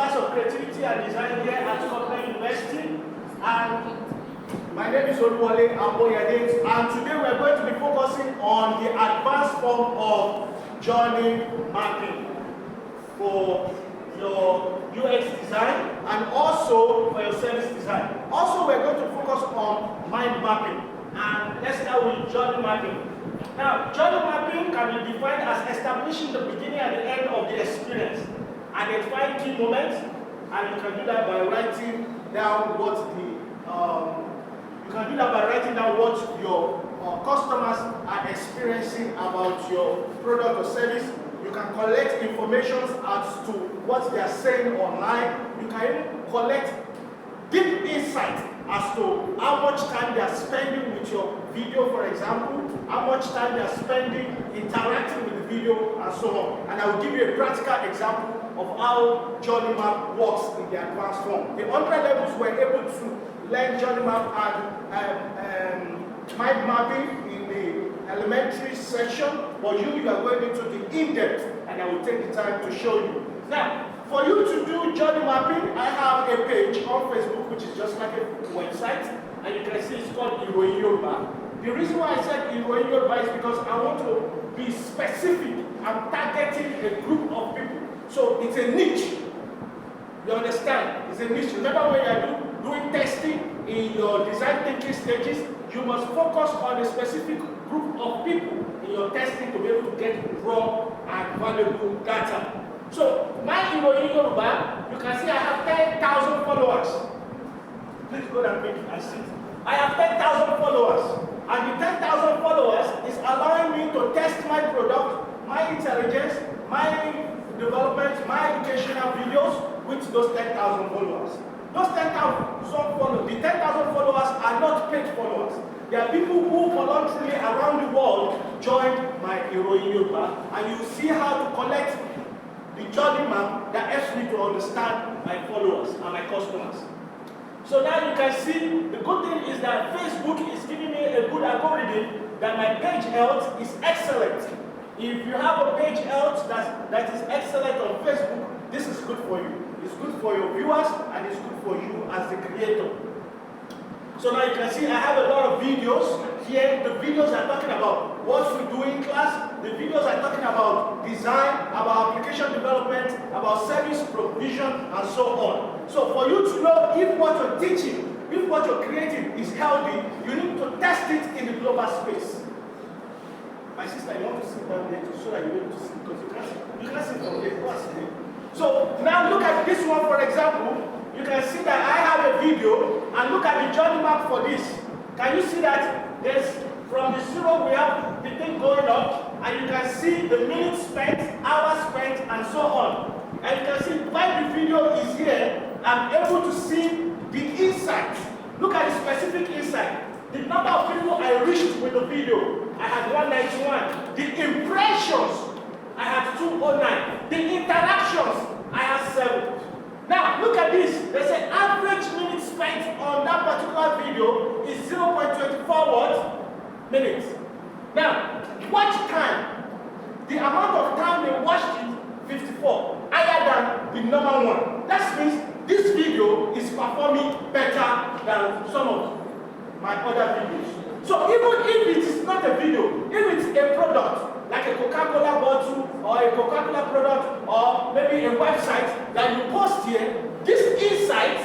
class of creativity and design here at Scotland University, and my name is Oluwole Aboyade, and today we are going to be focusing on the advanced form of journey mapping for your UX design and also for your service design. Also, we're going to focus on mind mapping, and let's start with journey mapping. Now, journey mapping can be defined as establishing the beginning and the end of the experience, identifying key moments, and you can do that by writing down what your customers are experiencing about your product or service. You can collect information as to what they are saying online. You can even collect deep insight as to how much time they are spending with your video, for example, how much time they are spending interacting with the video, and so on. And I will give you a practical example of how journey map works in the advanced form. The underlevels were able to learn journey map and mind mapping in the elementary section, but you are going into the in-depth, and I will take the time to show you. Now, for you to do journey mapping, I have a page on Facebook, which is just like a website, and you can see it's called Iroyin Yoruba. The reason why I said Iroyin Yoruba is because I want to be specific. I'm targeting a group of people. So it's a niche. You understand? It's a niche. Remember when you are doing testing in your design thinking stages, you must focus on a specific group of people in your testing to be able to get raw and valuable data. So my Iroyin Yoruba, you can see I have 10,000 followers. Please go and make it and see. I have 10,000 followers. And the 10,000 followers is allowing me to test my product, my intelligence, my development, my educational videos with those 10,000 followers. Those 10,000 followers, the 10,000 followers are not paid followers. They are people who voluntarily around the world joined my Iroyin Yoruba, and you see how to collect the journey map that helps me to understand my followers and my customers. So now you can see, the good thing is that Facebook is giving me a good algorithm that my page health is excellent. If you have a page health that is excellent on Facebook, this is good for you. It's good for your viewers, and it's good for you as the creator. So now you can see I have a lot of videos here. The videos are talking about what we do in class. The videos are talking about design, about application development, about service provision, and so on. So for you to know if what you're teaching, if what you're creating is healthy, you need to test it in the global space. My sister, you want to sit down there so that you're able to see, because you can't see from here. So now look at this one, for example. You can see that I have a video, and look at the journey map for this. Can you see that there's from the zero we have the thing going up, and you can see the minutes spent, hours spent, and so on. And you can see while the video is here, I'm able to see the insight. Look at the specific insight. The number of people I reached with the video, I had 191. The impressions, I had 209. The interactions, I had 7. Now, look at this. There's an average minute spent on that particular video is 0.24 minutes. Now, watch time. The amount of time they watched it, 54, higher than the normal one. That means this video is performing better than some of my other videos. So even if it is not a video, if it's a product, like a Coca-Cola bottle, or a Coca-Cola product, or maybe a website that you post here, this insight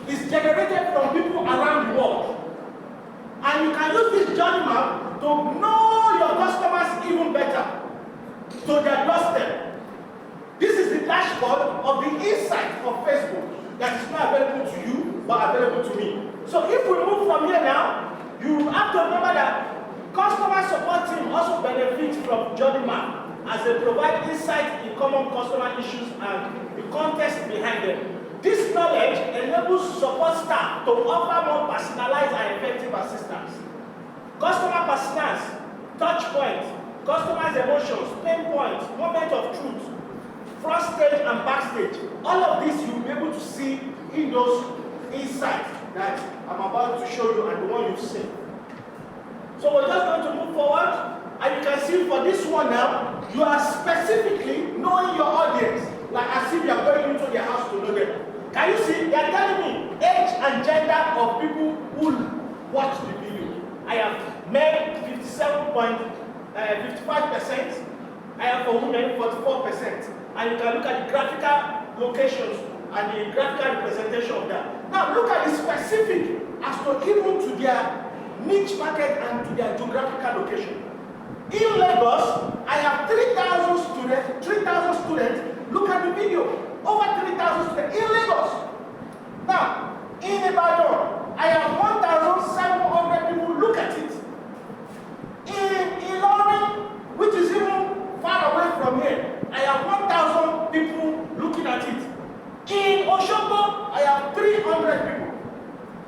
is generated from people around the world. And you can use this journey map to know your customers even better, to their doorstep. This is the dashboard of the insight of Facebook that is not available to you, but available to me. So if we move from here now, you have to remember that customer support team also benefits from journey map, as they provide insight in common customer issues and the context behind them. This knowledge enables support staff to offer more personalized and effective assistance. Customer personas, touch points, customers' emotions, pain points, moment of truth, front stage and backstage. All of this you'll be able to see in those insights that I'm about to show you and the one you've seen. So we're just going to move forward, and you can see for this one now, you are specifically knowing your audience. like as if you are going into their house to know them. Can you see? They are telling me age and gender of people who watch the video. I have men 57.55%. I have for women 44%. And you can look at the graphical locations and the graphical representation of that. Now look at the specific as to even to their niche market and to their geographical location. In Lagos, I have 3,000 students. Look at the video. Over 3,000 students in Lagos. Now, in Ibadan, I have 1,700 people. Look at it. In Ilorin, which is even far away from here, I have 1,000 people looking at it. In Osogbo, I have 300 people,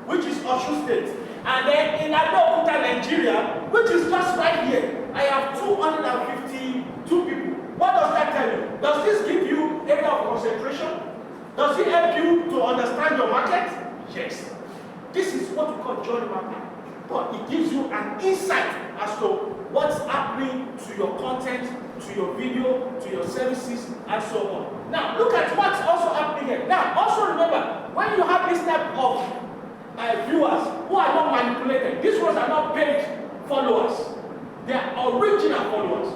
which is Osun State. And then in Abeokuta, Nigeria, which is just right here, I have 252 people. What does that tell you? Does this give you area of concentration? Does it help you to understand your market? Yes. This is what we call journey mapping. But it gives you an insight as to what's happening to your content, to your video, to your services, and so on. Now, look at what's also happening here. Now, also remember, when you have this type of viewers who are not manipulated, these ones are not paid followers. They are original followers.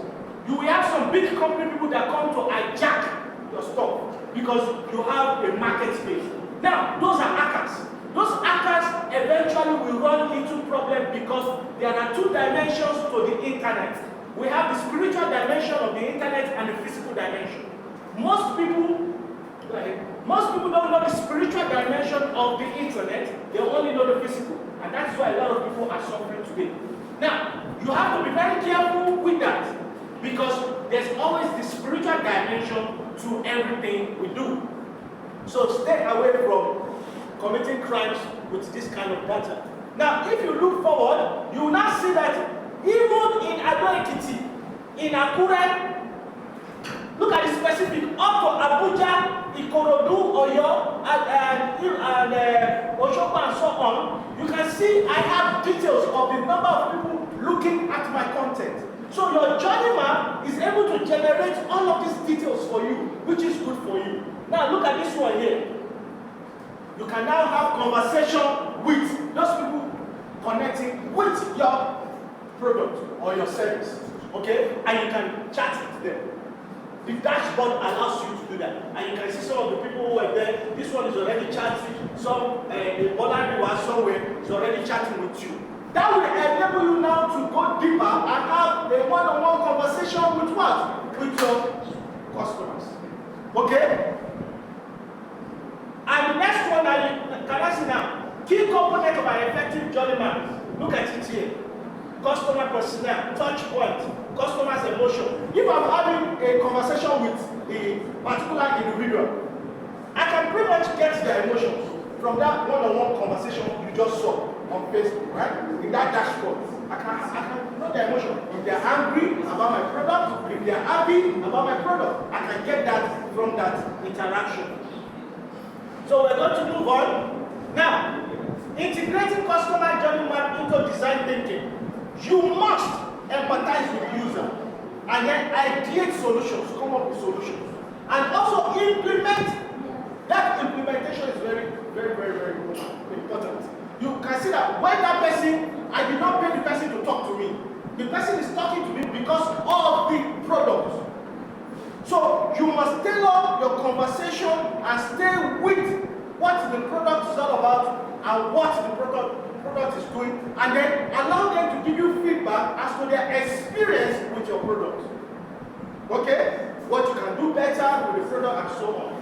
You will have some big company people that come to hijack your stuff because you have a market space. Now, those are hackers. Those hackers eventually will run into problems because there are two dimensions to the internet. We have the spiritual dimension of the internet and the physical dimension. Most people don't know the spiritual dimension of the internet, they only know the physical. And that's why a lot of people are suffering today. Now, you have to be very careful with that because there's always the spiritual dimension to everything we do. So stay away from committing crimes with this kind of data. Now, if you look forward, you will now see that even in Ado-Ekiti, in Akure, look at the specific, up to Abuja, Ikorodu, Oyo, and Osogbo and so on, you can see I have details of the number of people looking at my content. So your journey map is able to generate all of these details for you, which is good for you. Now look at this one here. You can now have conversation with those people connecting with your product or your service, okay? And you can chat with them. The dashboard allows you to do that. And you can see some of the people who are there. This one is already chatting. Some, the other was somewhere, is already chatting with you. That will enable you now to go deeper and have a one-on-one conversation with what? With your customers. Okay? And the next one, can I see now? Key component of an effective journey map. Look at it here. Customer personnel, touch point, customer's emotion. If I'm having a conversation with a particular individual, I can pretty much get their emotions from that one-on-one conversation you just saw on Facebook, right? In that dashboard. I can know their emotion. If they're angry about my product, if they're happy about my product, I can get that from that interaction. So we're going to move on. Now, integrating customer journey map into design thinking. You must empathize with the user and then ideate solutions, come up with solutions. And also implement. That implementation is very, very, very, very important. You can see that when that person, I did not pay the person to talk to me. The person is talking to me because of the product. So you must tailor your conversation and stay with what the product is all about and what the product is doing, and then allow them to give you feedback as to their experience with your product. Okay? What you can do better with the product and so on.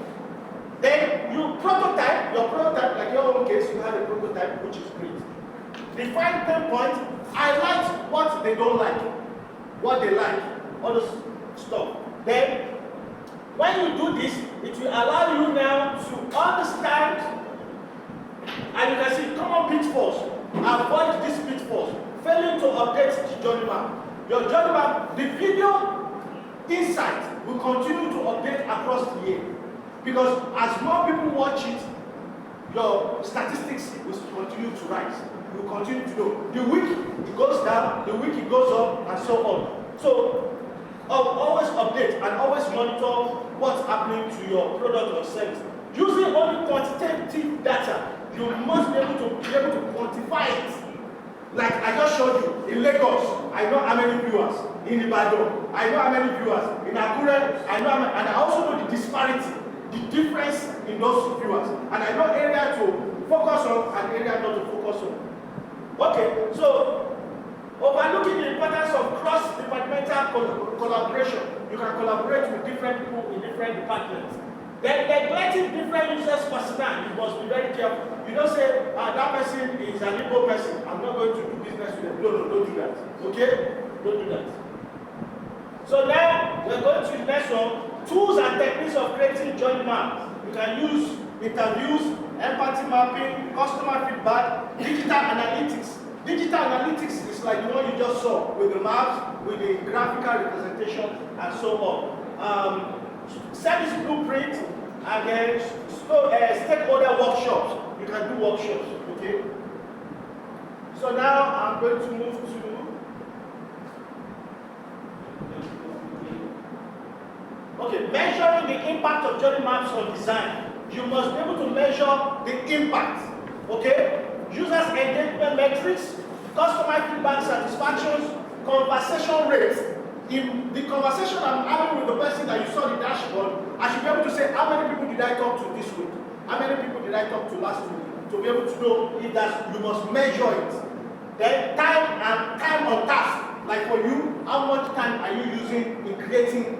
Then you prototype your prototype, like your own case, you have a prototype, which is great. Define pain points, highlight what they don't like, what they like, all this stuff. Then, when you do this, it will allow you now to understand, and you can see common pitfalls. Avoid these pitfalls. Failing to update the journey map. Your journey map, the video insight will continue to update across the year. Because as more people watch it, your statistics will continue to rise. You will continue to know. The week it goes down, the week it goes up, and so on. So Always update and always monitor what's happening to your product or service. Using only quantitative data, you must be able to quantify it. Like I just showed you, in Lagos, I know how many viewers. In Ibadan, I know how many viewers. In Akure, I know how many, and I also know the disparity, the difference in those viewers. And I know area to focus on and area not to focus on. Okay, so overlooking the importance of cross-departmental collaboration. You can collaborate with different people in different departments. Then neglecting different users' personnel, you must be very careful. You don't say, that person is an Igbo person, I'm not going to do business with them. No, don't do that. Okay? Don't do that. So now, we're going to the next one. Tools and techniques of creating journey maps. You can use interviews, empathy mapping, customer feedback, digital analytics. Digital analytics is like the one you just saw, with the maps, with the graphical representation, and so on. Service blueprint, and then stakeholder workshops. You can do workshops, okay? So now I'm going to move to measuring the impact of journey maps on design. You must be able to measure the impact, okay? Users engagement metrics, customer feedback satisfactions, conversation rates. In the conversation I'm having with the person that you saw the dashboard, I should be able to say how many people did I talk to this week? How many people did I talk to last week? To be able to know if that's, you must measure it. Then time on task. Like for you, how much time are you using in creating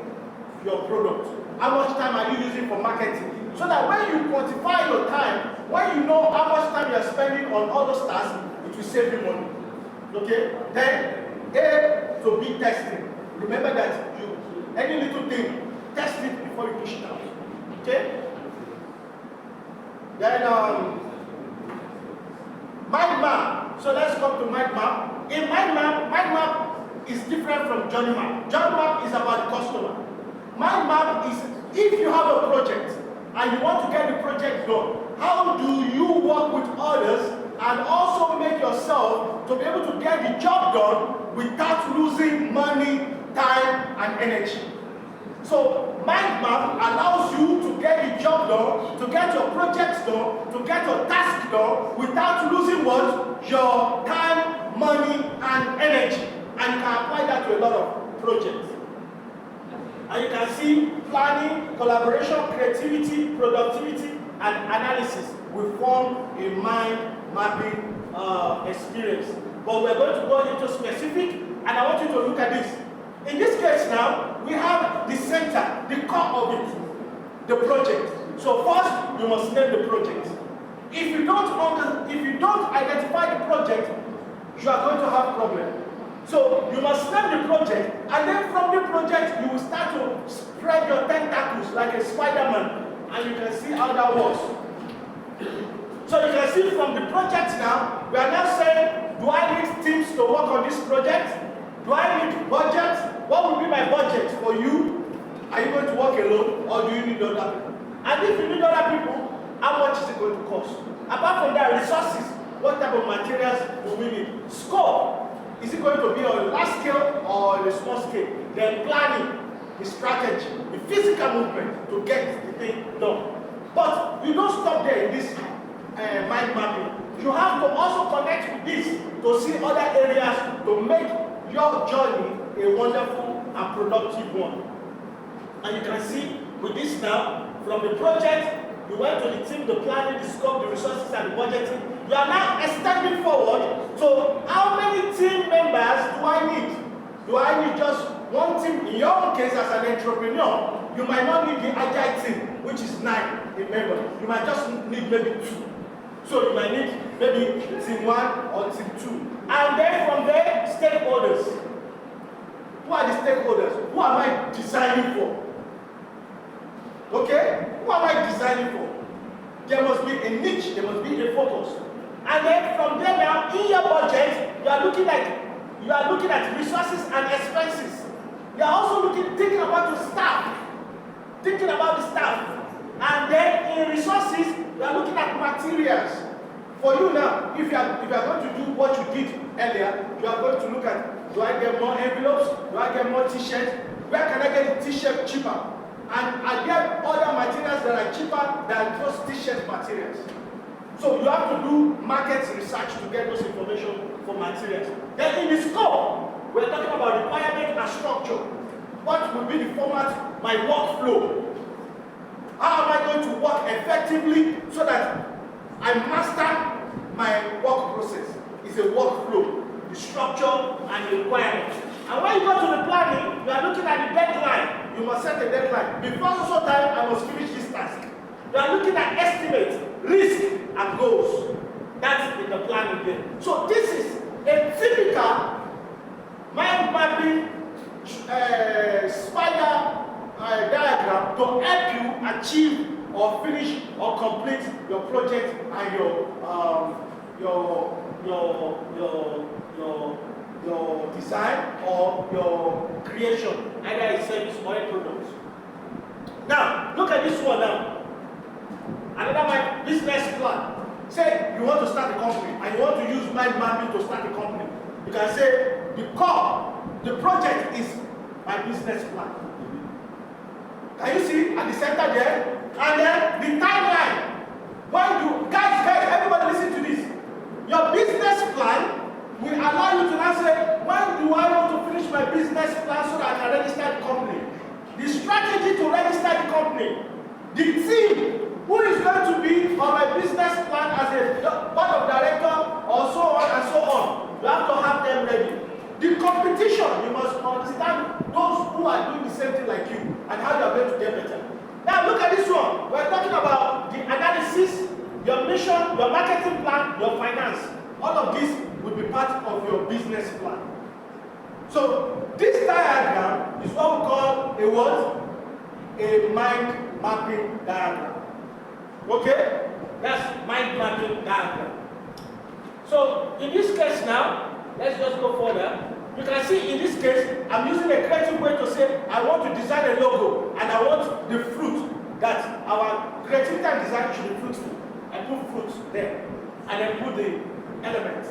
your product? How much time are you using for marketing? So that when you quantify your time, when you know how much time you are spending on all those tasks, it will save you money. Okay? Then A to B testing. Remember that any little thing, test it before you push it out. Okay? Then mind map. So let's come to mind map. In mind map is different from journey map. Journey map is about the customer. Mind map is if you have a project and you want to get the project done, how do you work with others and also make yourself to be able to get the job done without losing money, time, and energy? So mind map allows you to get the job done, to get your projects done, to get your task done without losing what? Your time, money, and energy. And you can apply that to a lot of projects. And you can see planning, collaboration, creativity, productivity, and analysis will form a mind mapping experience. But we're going to go into specific, and I want you to look at this. In this case now, we have the center, the core of it, the project. So first, you must name the project. If you don't identify the project, you are going to have problem. So you must name the project, and then from the project, you will start to spread your tentacles like a Spider-Man, and you can see how that works. So you can see from the project now, we are now saying, do I need teams to work on this project? Do I need budget? What will be my budget for you? Are you going to work alone, or do you need other people? And if you need other people, how much is it going to cost? Apart from that, resources, what type of materials do we need? Scope. Is it going to be on a large scale or on a small scale? Then planning, the strategy, the physical movement to get the thing done. But you don't stop there in this mind mapping. You have to also connect with this to see other areas to make your journey a wonderful and productive one. And you can see with this now, from the project, you went to the team, the planning, the scope, the resources, and the budgeting. You are now extending forward. So how many team members do I need? Do I need just one team? In your own case, as an entrepreneur, you might not need the agile team, which is 9 in members. You might just need maybe 2. So you might need maybe team 1 or team 2. And then from there, stakeholders. Who are the stakeholders? Who am I designing for? Okay? Who am I designing for? There must be a niche, there must be a focus. And then from there now, in your budget, you are looking at resources and expenses. You are also thinking about your staff. Thinking about the staff. And then in resources, you are looking at materials. For you now, if you are going to do what you did earlier, you are going to look at Do I get more envelopes? Do I get more t-shirts? Where can I get the t-shirt cheaper? And I get other materials that are cheaper than just t-shirt materials. So you have to do market research to get those information for materials. Then in the scope, we're talking about requirement and structure. What will be the format, my workflow? How am I going to work effectively so that I master my work process? It's a workflow, the structure and the requirement. And when you go to the planning, you are looking at the deadline. You must set a deadline. Before so time, I must finish this task. You are looking at estimates, risk, and goals. That's in the planning there. So this is a typical mind mapping spider diagram to help you achieve or finish or complete your project and your design or your creation, either a service or a product. Now, look at this one now. Another my business plan. Say you want to start a company and you want to use mind mapping to start a company. You can say the core, the project is my business plan. Can you see at the center there? And then the timeline. When you guys, everybody listen to this. Your business plan will allow you to now say, when do I want to finish my business plan so that I can register the company? The strategy to register the company. The team who is going to be on my business plan as a board of director or so on and so on. You have to have them ready. The competition, you must understand those who are doing the same thing like you and how you are going to get better. Now look at this one. We're talking about the analysis, your mission, your marketing plan, your finance. All of this will be part of your business plan. So this diagram is what we call a what? A mind mapping diagram. Okay? That's mind mapping diagram. So in this case now, let's just go further. You can see in this case, I'm using a creative way to say I want to design a logo and I want the fruit that our creativity and design should be fruitful. I put fruits there and then put the elements.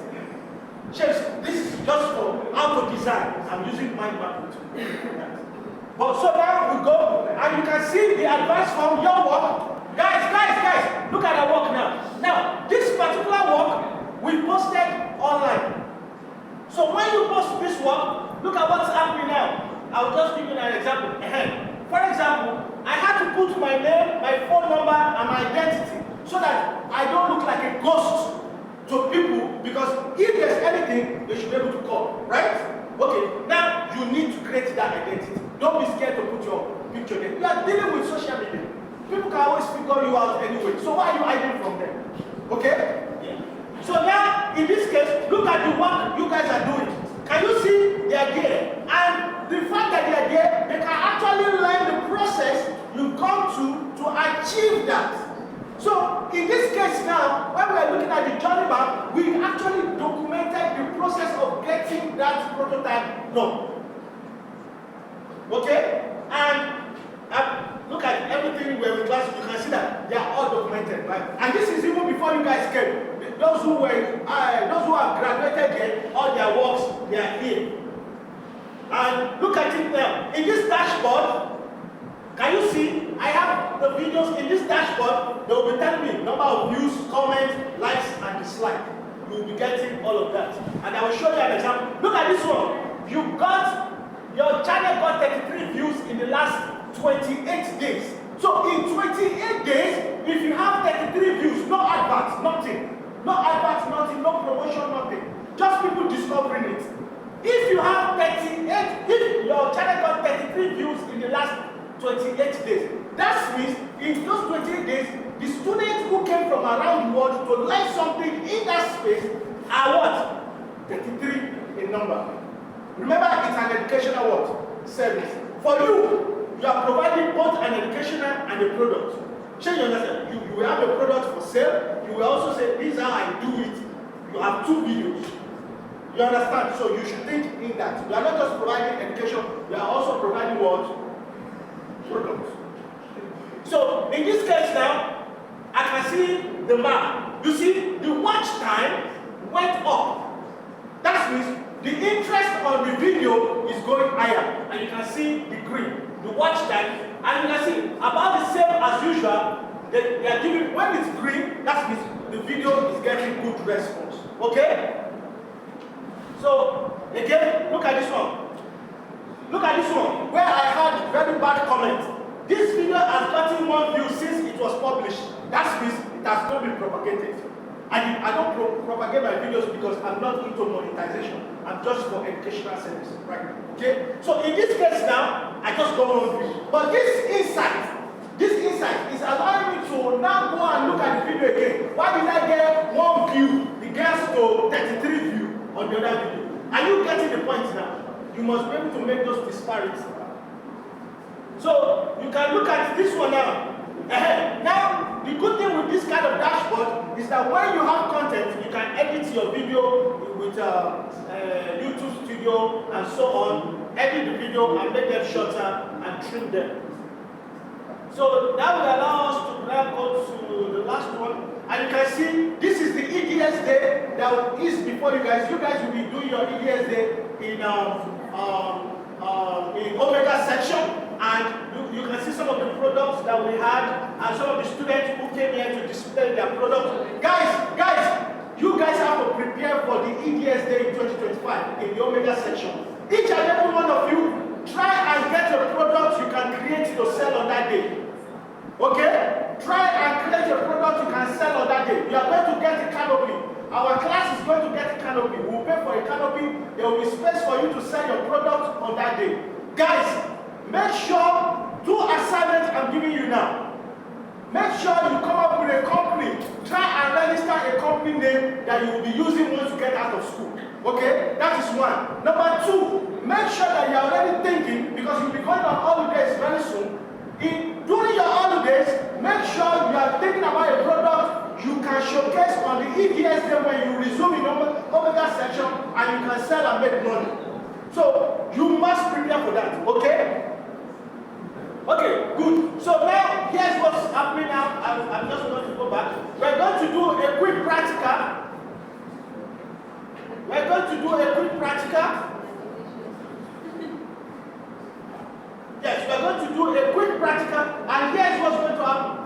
Chefs, this is just for how to design. I'm using mind mapping to do that. But so now we go and you can see the advice from your work. Guys, look at our work now. Now, this particular work we posted online. So when you post this work, look at what's happening now. I'll just give you an example. For example, I had to put my name, my phone number, and my identity so that I don't look like a ghost to people, because if there's anything, they should be able to call, right? Okay, now you need to create that identity. Don't be scared to put your picture there. You are dealing with social media. People can always figure you out anyway. So why are you hiding from them? Okay? Yeah. So now, in this case, look at the work you guys are doing. Can you see they are there? And the fact that they are there, they can actually learn the process you've gone to achieve that. So, in this case now, when we are looking at the journey map, we actually documented the process of getting that prototype done. Okay? And look at everything we have in class, you can see that they are all documented, right? And this is even before you guys came. Those who have graduated yet, all their works, they are here. And look at it now. In this dashboard, can you see? I have the videos in this dashboard. They will be telling me number of views, comments, likes, and dislikes. You will be getting all of that. And I will show you an example. Look at this one. Your channel got 33 views in the last 28 days. So in 28 days, if you have 33 views, no adverts, nothing. No adverts, nothing, no promotion, nothing. Just people discovering it. If you have 38, if your channel got 33 views in the last 28 days, that means in those 28 days, the students who came from around the world to learn something in that space are what? 33 in number. Remember, it's an educational what? Service. For you, you are providing both an educational and a product. Change your understand. You will have a product for sale. You will also say, this is how I do it. You have 2 videos. You understand? So you should think in that. You are not just providing education, you are also providing what? Products. So in this case now, I can see the map. You see, the watch time went up. That means the interest on the video is going higher, and you can see the green, the watch time, and you can see about the same as usual. They are giving, when it's green, that means the video is getting good response. Okay? So again, look at this one. Look at this one, where I had very bad comments. This video has gotten 1 view since it was published. That means it has not been propagated. I don't propagate my videos because I'm not into monetization. I'm just for educational service, right? Okay? So in this case now, I just got 1 view. But this insight is allowing me to now go and look at the video again. Why did I get 1 view? It gets to 33 view on the other video. Are you getting the point now? You must be able to make those disparities. So you can look at this one now. Now, the good thing with this kind of dashboard is that when you have content, you can edit your video with YouTube Studio and so on, edit the video and make them shorter and trim them. So that will allow us to now go to the last one. And you can see this is the EDS day that is before you guys. You guys will be doing your EDS day in Omega section. And you can see some of the products that we had and some of the students who came here to display their products. Guys, you guys have to prepare for the EDS Day in 2025 in the Omega section. Each and every one of you, try and get a product you can create to sell on that day. Okay? Try and create a product you can sell on that day. You are going to get a canopy. Our class is going to get a canopy. We will pay for a canopy. There will be space for you to sell your product on that day. Guys, make sure, 2 assignments I'm giving you now. Make sure you come up with a company. Try and register a company name that you will be using once you get out of school. Okay? That is 1. Number 2, make sure that you are already thinking, because you'll be going on holidays very soon. During your holidays, make sure you are thinking about a product you can showcase on the EDS day when you resume in Omega section and you can sell and make money. So you must prepare for that, okay? Okay, good. So now here's what's happening now. I'm just going to go back. We're going to do a quick practical. Yes, we're going to do a quick practical, and here's what's going to happen.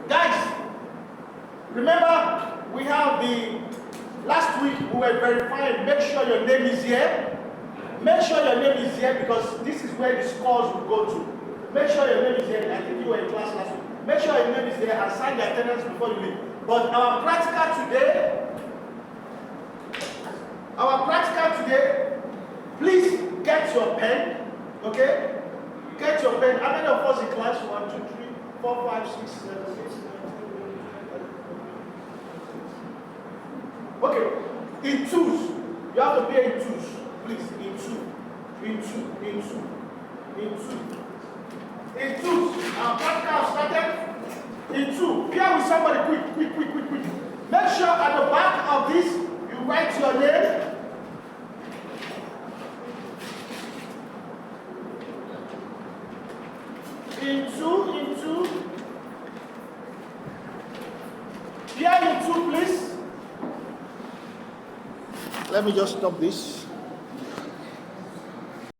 Guys, remember we have the last week we were verifying, make sure your name is here. Make sure your name is here because this is where the scores will go to. Make sure your name is here. I think you were in class last week. Make sure your name is here and sign the attendance before you leave. But our practical today, please get your pen. Okay? Get your pen. How many of us in class? 1, 2, 3, 4, 5, 6, 7, 8, 9, 10. Okay. In twos. You have to be in twos. Please. In two. In twos. Our practical started. In 2. Pair with somebody quick. Make sure at the back of this, you write your name. In two. Pair in 2, please. Let me just stop this.